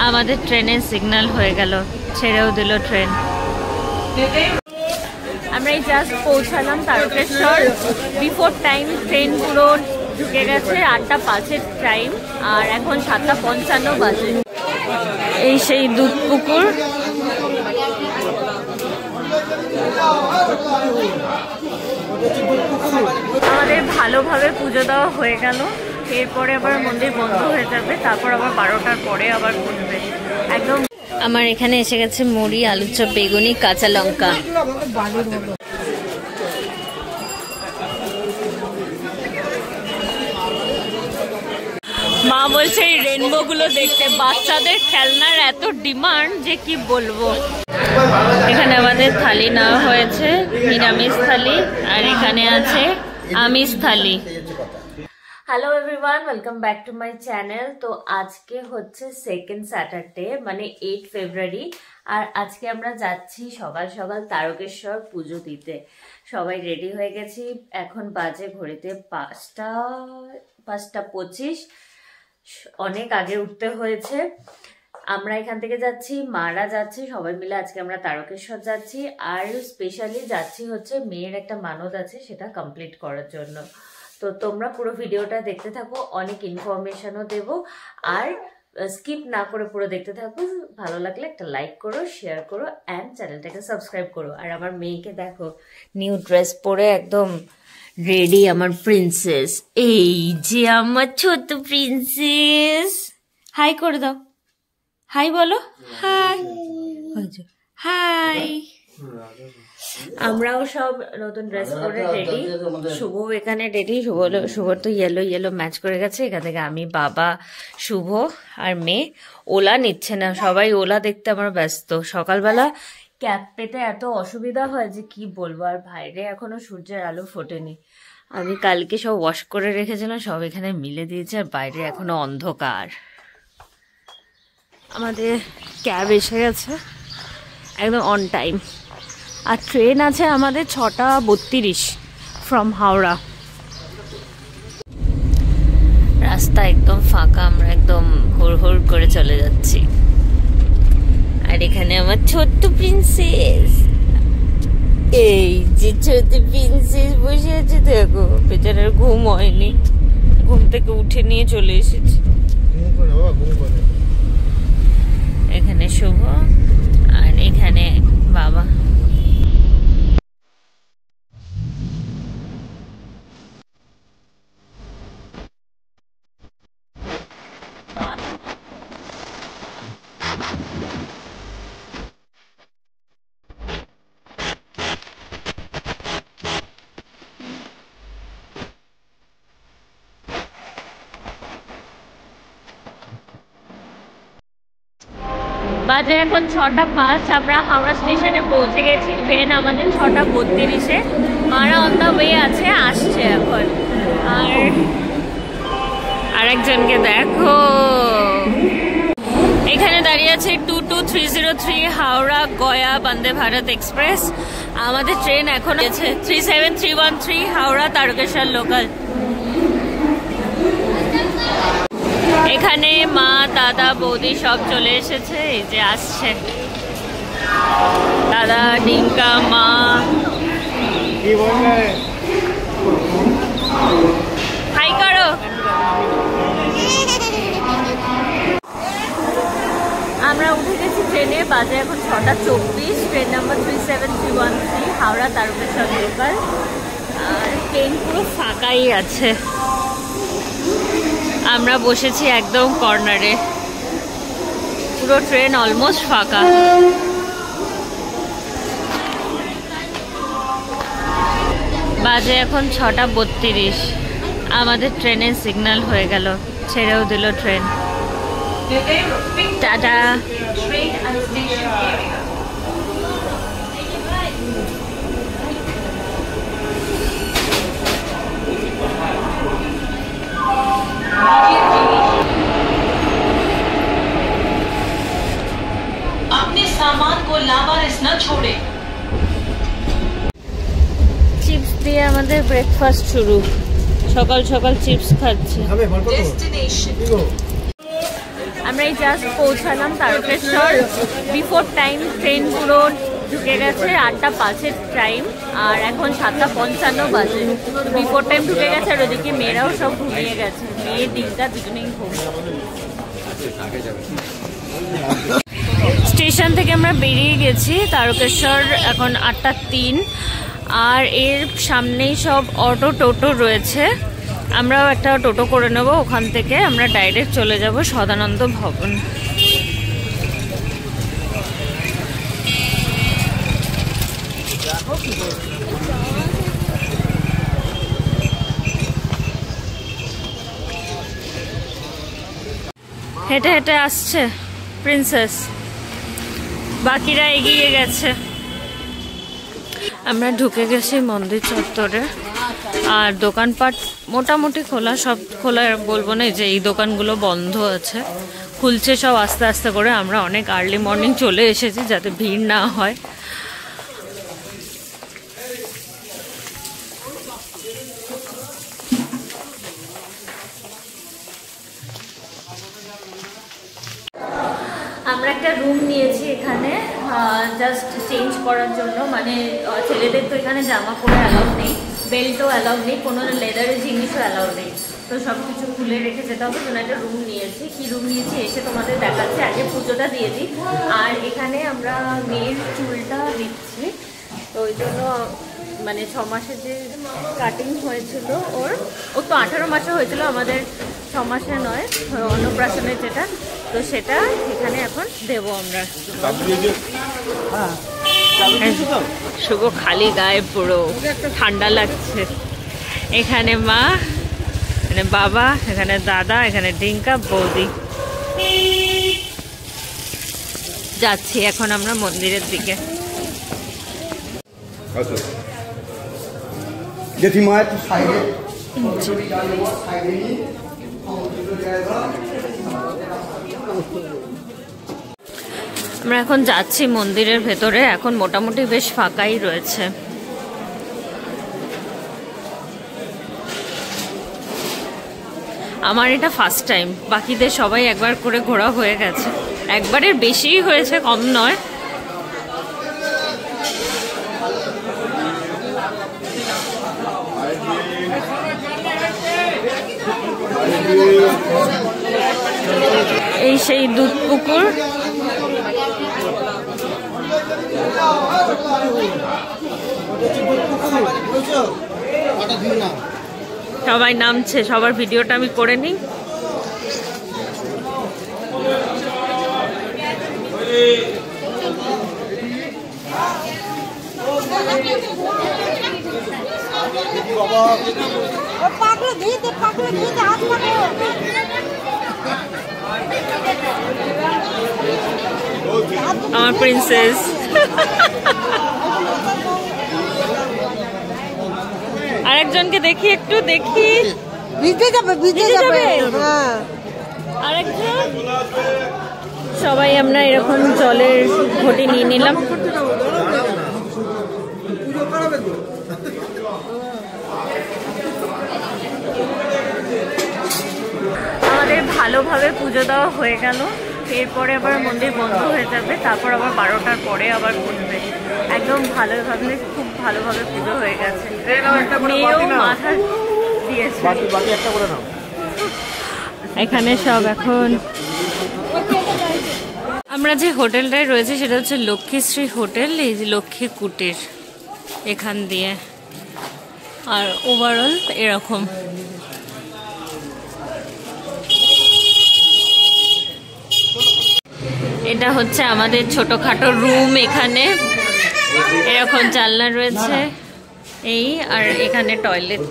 আমাদের ট্রেনের সিগন্যাল হয়ে গেল, ছেড়েও দিল ট্রেন। আমরা এই জাস্ট পৌঁছালাম তারকেশ্বর, বিফোর টাইম ট্রেন পুরো ঢুকে গেছে। 8টা 5-এর টাইম আর এখন 7টা 55 বাজে। এই সেই দুধ পুকুর। আমাদের ভালোভাবে পুজো দেওয়া হয়ে গেল, এরপরে আবার মন্দির বন্ধ হয়ে যাবে, তারপর আবার 12টার পরে আবার খুলবে একদম। আমার এখানে এসে গেছে মুড়ি, আলুর চপ, বেগুনি, কাঁচা লঙ্কা। মা বলছে এই রেনবো গুলো দেখতে, বাচ্চাদের খেলনার এত ডিমান্ড যে কি বলবো। এখানে আমাদের থালি নেওয়া হয়েছে, নিরামিষ থালি, আর এখানে আছে আমিষ থালি। Hello everyone, welcome back to my channel. তো আজকে হচ্ছে সেকেন্ড স্যাটারডে, মানে 8 ফেব্রুয়ারি, আর আজকে আমরা যাচ্ছি সকাল সকাল তারকেশ্বর পুজো দিতে। সবাই রেডি হয়ে গেছি, এখন বাজে ঘড়িতে 5:25। অনেক আগে উঠতে হয়েছে। আমরা এখান থেকে যাচ্ছি, মারা যাচ্ছি, সবাই মিলে আজকে আমরা তারকেশ্বর যাচ্ছি। আর স্পেশালি যাচ্ছি হচ্ছে মেয়ের একটা মানত আছে, সেটা কমপ্লিট করার জন্য। তো তোমরা পুরো ভিডিওটা দেখতে থাকো, অনেক ইনফরমেশনও দেব, আর স্কিপ না করে পুরো দেখতে থাকো। ভালো লাগলে একটা লাইক করো, শেয়ার করো, অ্যান্ড চ্যানেলটাকে সাবস্ক্রাইব করো। আর আমার মেয়েকে দেখো, নিউ ড্রেস পরে একদম রেডি, আমার প্রিন্সেস। এই যে আমার ছোট প্রিন্সেস, হাই করে দাও, হাই বলো, হাই হাই। আমরাও সব নতুন ড্রেস পরে রেডি, শুভ এখানে রেডি। শুভর তো ইয়েলো ম্যাচ করে গেছে। এখান থেকে আমি, বাবা, শুভ আর মেয়ে। ওলা নিচ্ছে না, সবাই ওলা দেখতে আমার ব্যস্ত। সকালবেলা ক্যাপ পেতে এত অসুবিধা হয় যে কি বলবো। আর বাইরে এখনো সূর্যের আলো ফোটেনি। আমি কালকে সব ওয়াশ করে রেখেছিলাম, সব এখানে মিলে দিয়েছে, আর বাইরে এখনো অন্ধকার। আমাদের ক্যাব এসে গেছে একদম অন টাইম। আর ট্রেন আছে আমাদের 6:32 ফ্রম হাওড়া। রাস্তা একদম ফাঁকা, আমরা একদম হুড় করে চলে যাচ্ছি। আর এখানে আমার ছোট্ট প্রিন্সেস, এই যে ছোট্ট প্রিন্সেস বসে আছে, দেখো বেচারার ঘুম হয়নি, ঘুম থেকে উঠে নিয়ে চলে এসেছি। এখানে শুভ আর এখানে বাবা। বাজে এখন 6:05, আমরা হাওড়া স্টেশনে পৌঁছে গেছি। ট্রেন আমাদের 6:32-এ। মারা অন দ্য ওয়ে আছে, আসছে এখন। আর আরেকজনকে দেখো, এখানে দাঁড়িয়ে আছে 22303 হাওড়া গয়া বন্দে ভারত এক্সপ্রেস। আমাদের ট্রেন এখন আছে 37313 হাওড়া তারকেশ্বর লোকাল। এখানে মা, দাদা, বৌদি সব চলে এসেছে, এই যে আসছে দাদা, ডিঙ্কা, মা। হাই করো। আমরা উঠে গেছি ট্রেনে, বাজে এখন 6:24। Train number 37313 Howrah Tarakeswar local. আর ট্রেন পুরো ফাঁকাই আছে, আমরা বসেছি একদম কর্নারে, পুরো ট্রেন অলমোস্ট ফাঁকা। বাজে এখন 6:32, আমাদের ট্রেনের সিগন্যাল হয়ে গেল, ছেড়েও দিল ট্রেন। টাটা। अपने सामान को लावारिस न छोड़े। চিপস দিয়ে আমাদের ব্রেকফাস্ট শুরু, সকাল সকাল চিপস খাচ্ছি। আমরা এই জাস্ট পৌঁছালাম তারকেশ্বর। বিফোর টাইম ট্রেন পুরো ঢুকে গেছে, 8:05 টাইম, আর এখন 7:55 বাজে। বিফোর টাইম ঢুকে গেছে, আর ওদিকে মেয়েরাও সব ঘুমিয়ে গেছে। মেয়ে দিকটা দুজনেই ঘুম। স্টেশন থেকে আমরা বেরিয়ে গেছি তারকেশ্বর, এখন 8:03, আর এর সামনেই সব অটো টোটো রয়েছে। আমরাও একটা টোটো করে নেব, ওখান থেকে আমরা ডাইরেক্ট চলে যাব সদানন্দ ভবন। হেঁটে হেঁটে আসছে প্রিন্সেস, বাকিরা এগিয়ে গেছে। আমরা ঢুকে গেছি মন্দির চত্বরে, আর দোকানপাট মোটামুটি খোলা, সব খোলা বলবো না, যে এই দোকানগুলো বন্ধ আছে, খুলছে সব আস্তে আস্তে করে। আমরা অনেক আর্লি মর্নিং চলে এসেছি যাতে ভিড় না হয়। আমরা একটা রুম নিয়েছি এখানে জাস্ট চেঞ্জ করার জন্য, মানে ছেলেদের তো এখানে জামা পরে অ্যালাউ নেই, বেল্টও অ্যালাউ নেই, কোনো লেদারের জিনিসও অ্যালাউ নেই, তো সব কিছু খুলে রেখে যেতে হবে। জন্য একটা রুম নিয়েছি। কি রুম নিয়েছি এসে তোমাদের দেখাচ্ছি, আগে পুজোটা দিয়ে দিই। আর এখানে আমরা মেয়ের চুলটা দিচ্ছি, তো ওই জন্য মানে 6 মাসের যে কাটিং হয়েছিল ও তো 18 মাসে হয়েছিল, আমাদের 6 মাসে নয়, অন্নপ্রাশনের যেটা, তো সেটা এখানে এখন দেবো আমরা। শুভ খালি গায়ে, পুরো ঠান্ডা লাগছে। এখানে মা, এখানে বাবা, এখানে দাদা, এখানে ডিঙ্কা, বৌদি। যাচ্ছি এখন আমরা মন্দিরের দিকে। জেঠিমা একটু সাইডে, আমরা এখন যাচ্ছি মন্দিরের ভেতরে। এখন মোটামুটি বেশ ফাঁকাই রয়েছে। আমার এটা ফার্স্ট টাইম, বাকিদের সবাই একবার করে ঘোরা হয়ে গেছে। একবারের বেশিই হয়েছে, কম নয়। এই সেই দুধ পুকুর। সবাই নামছে, সবার ভিডিওটা আমি করে নিই। আমার প্রিন্সেস। আরেকজনকে দেখি, একটু দেখি। ভিজে যাবে। হ্যাঁ, আরেকজন। সবাই আমরা এরকম জলের ঘটি নিয়ে নিলাম। আমাদের ভালোভাবে পুজো দেওয়া হয়ে গেল। এরপরে আবার মন্দির বন্ধ হয়ে যাবে, তারপর আবার 12টার পরে আবার খুলবে। একদম ভালোভাবে, খুব ভালোভাবে পুজো হয়ে গেছে। মেয়েও মাথা দিয়েছে। এখানে সব এখন আমরা যে হোটেলটায় রয়েছে সেটা হচ্ছে লক্ষ্মীশ্রী হোটেল, এই যে লক্ষ্মী কুটির এখান দিয়ে। আর ওভারঅল এরকম। এটা হচ্ছে আমাদের ছোটখাটো রুম। এখানে এরকম জানলা রয়েছে, এই, আর এখানে টয়লেট।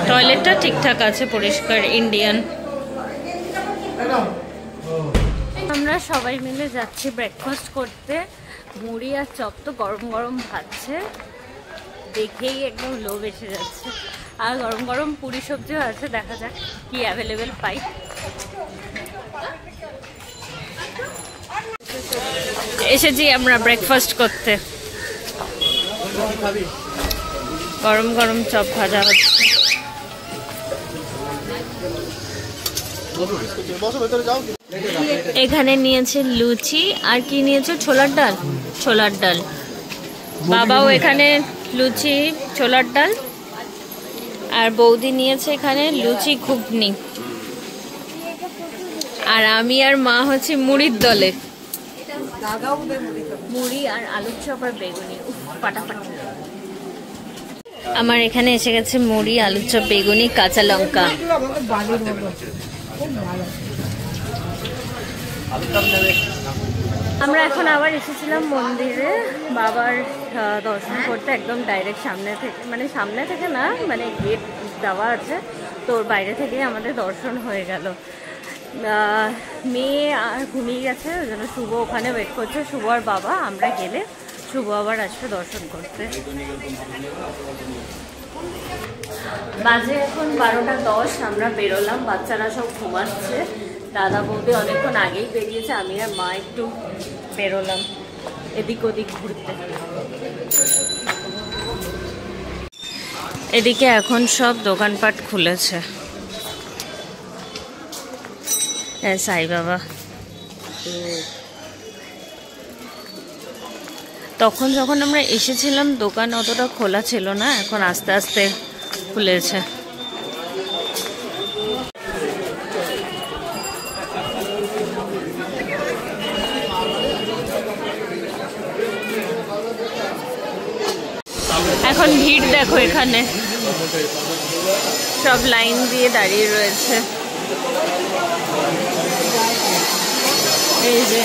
টয়লেটটা ঠিকঠাক আছে, পরিষ্কার, ইন্ডিয়ান। আমরা সবাই মিলে যাচ্ছি ব্রেকফাস্ট করতে। মুড়ি আর চপ তো গরম গরম ভাজছে, দেখেই একদম লোভ এসে যাচ্ছে। আর গরম গরম পুরি সবজিও আছে, দেখা যাক কি অ্যাভেলেবেল পাই। এসেছি আমরা ব্রেকফাস্ট করতে। গরম গরম চপ ভাজা হচ্ছে। এখানে নিয়েছে লুচি আর কি নিয়েছে, ছোলার ডাল। ছোলার ডাল বাবাও এখানে লুচি ছোলার ডাল, আর বৌদি নিয়েছে এখানে লুচি ঘুগনি, আর আমি আর মা হচ্ছে মুড়ির দলে, মুড়ি আর আলুর চপ আর বেগুনি। ফাটাফাটি। আমার এখানে এসে গেছে মুড়ি, আলুর চপ, বেগুনি, কাঁচা লঙ্কা। আমরা এখন আবার এসেছিলাম মন্দিরে বাবার দর্শন করতে, একদম ডাইরেক্ট সামনে থেকে, মানে সামনে থেকে না, মানে গেট দেওয়া আছে, তো বাইরে থেকেই আমাদের দর্শন হয়ে গেল। মেয়ে ঘুমিয়ে গেছে, ওই জন্য শুভ ওখানে ওয়েট করছে, শুভ আর বাবা। আমরা গেলে শুভ আবার আসবে দর্শন করতে। বাজে এখন 12:10, আমরা বেরোলাম, বাচ্চারা সব ঘুমাচ্ছে, দাদা বৌদি অনেকক্ষণ আগেই বেরিয়েছে, আমি আর মা একটু বেরোলাম এদিক ওদিক ঘুরতে। এদিকে এখন সব দোকানপাট খুলেছে। সাই বাবা, তখন যখন আমরা এসেছিলাম দোকান অতটা খোলা ছিল না, এখন আস্তে আস্তে খুলেছে। এখন ভিড় দেখো, এখানে সব লাইন দিয়ে দাঁড়িয়ে রয়েছে। এই যে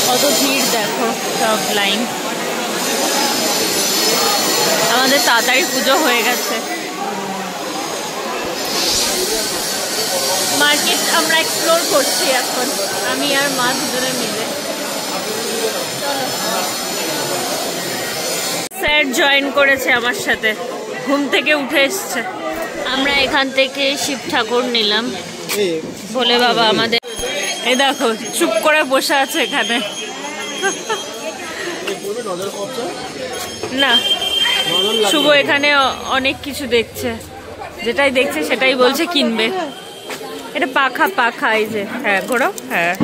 কত ভিড় দেখো, সব লাইন। আমাদের তাড়াতাড়ি পুজো হয়ে গেছে। মার্কেট আমরা এক্সপ্লোর করছি এখন, আমি আর মা দুজনে মিলে। স্যার জয়েন করেছে আমার সাথে, ঘুম থেকে উঠে এসছে। আমরা এখান থেকে শিব ঠাকুর নিলাম বলে বাবা আমাদের। এই দেখো চুপ করে বসে আছে এখানে, না শুভ এখানে অনেক কিছু দেখছে, যেটাই দেখছে সেটাই বলছে কিনবে। এটা পাখা, পাখা, এই যে, হ্যাঁ ঘোরো, হ্যাঁ।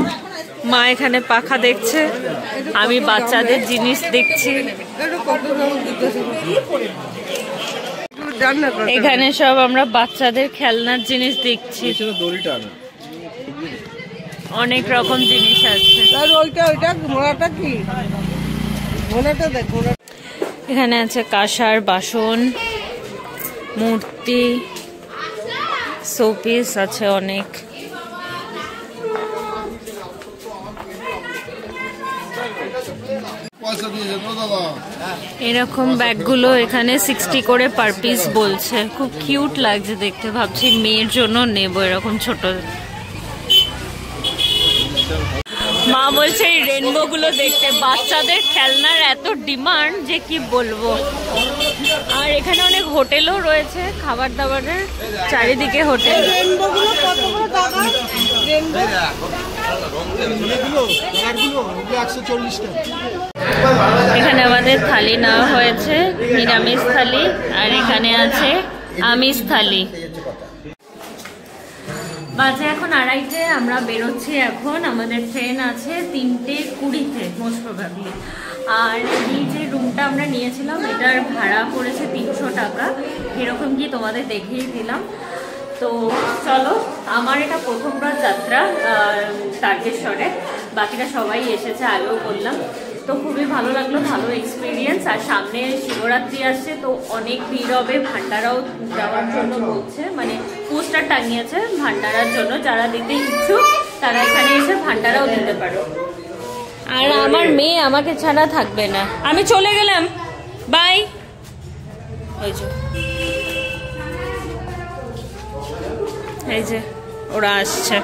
মা এখানে পাখা দেখছে, আমি বাচ্চাদের জিনিস দেখছি। এখানে সব আমরা বাচ্চাদের খেলনার জিনিস দেখছি, অনেক রকম জিনিস আছে। এখানে আছে কাঁসার বাসন, মূর্তি, শোপিস আছে অনেক। এরকম ব্যাগগুলো এখানে 60 করে পার পিস বলছে, খুব কিউট লাগছে দেখতে, ভাবছি মেয়ের জন্য নেব এরকম ছোট। মা বলছে এই রেনবো গুলো দেখতে, বাচ্চাদের খেলনার এত ডিমান্ড যে কি বলবো। আর এখানে অনেক হোটেলও রয়েছে, খাবার দাবারের চারিদিকে হোটেল। এখানে আমাদের থালি নেওয়া হয়েছে, নিরামিষ থালি, আর এখানে আছে আমিষ থালি। বাজে এখন 2:30, আমরা বেরোচ্ছি এখন। আমাদের ট্রেন আছে 3:20 মোস্ট প্রবাবলি। আর এই যে রুমটা আমরা নিয়েছিলাম এটার ভাড়া পড়েছে 300 টাকা, এরকম কি তোমাদের দেখিয়ে দিলাম। তো চলো, আমার এটা প্রথমবার যাত্রা তারকেশ্বরে, বাকিটা সবাই এসেছে আগেও বললাম, তো খুবই ভালো লাগলো, ভালো এক্সপিরিয়েন্স। আর সামনে শিবরাত্রি আসছে, তো অনেক ভিড় হবে, ভান্ডারাও দেওয়ার জন্য বলছে, মানে পোস্টার টাঙিয়েছে ভান্ডারার জন্য, যারা দিতে ইচ্ছুক তারা এখানে এসে ভান্ডারাও দিতে পারো। আর আমার মেয়ে আমাকে ছাড়া থাকবে না, আমি চলে গেলাম, বাই। এই যে ওরা আসছে,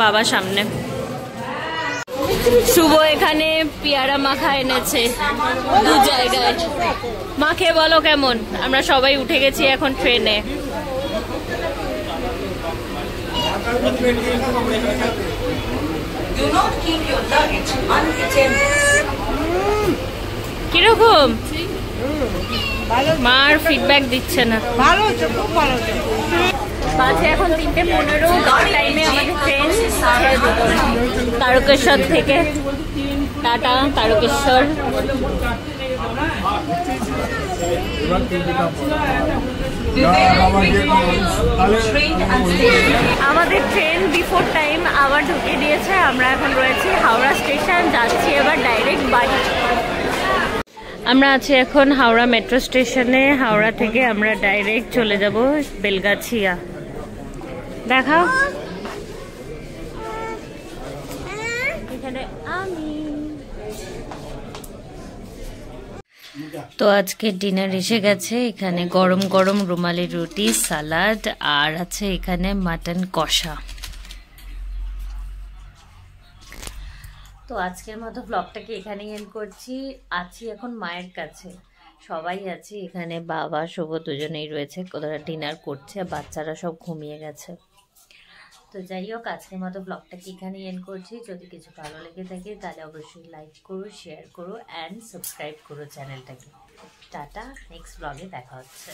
বাবা সামনে। শুভ এখানে পেয়ারা মাখা এনেছে 2 জায়গায়, মাখে বলো কেমন। আমরা সবাই উঠে গেছি এখন ট্রেনে। কিরকম? মার ফিডব্যাক দিচ্ছে না। বাজে এখন 3:15, টাইমে আমাদের ট্রেন তারকেশ্বর থেকে। টাটা তারকেশ্বর। আমাদের ট্রেন বিফোর টাইম আবার ঢুকে দিয়েছে। আমরা এখন রয়েছি হাওড়া স্টেশন, যাচ্ছি এবার ডাইরেক্ট বাড়ি। আমরা আছি এখন হাওড়া মেট্রো স্টেশনে। হাওড়া থেকে আমরা ডাইরেক্ট চলে যাব বেলগাছিয়া। দেখাও এখানে আমি। তো আজকে ডিনার এসে গেছে। এখানে গরম গরম রুমালি রুটি, সালাড, আর আছে এখানে মাটন কষা। তো আজকের মতো ব্লগটাকে এখানেই এন্ড করছি। আছি এখন মায়ের কাছে, সবাই আছে এখানে। বাবা শুভ দুজনেই রয়েছে, ওরা ডিনার করছে, বাচ্চারা সব ঘুমিয়ে গেছে। তো যাই হোক, আজকের মতো ব্লগটাকে এখানেই এন্ড করছি। যদি কিছু ভালো লেগে থাকে তাহলে অবশ্যই লাইক করো, শেয়ার করো অ্যান্ড সাবস্ক্রাইব করো চ্যানেলটাকে। টাটা, নেক্সট ব্লগে দেখা হচ্ছে।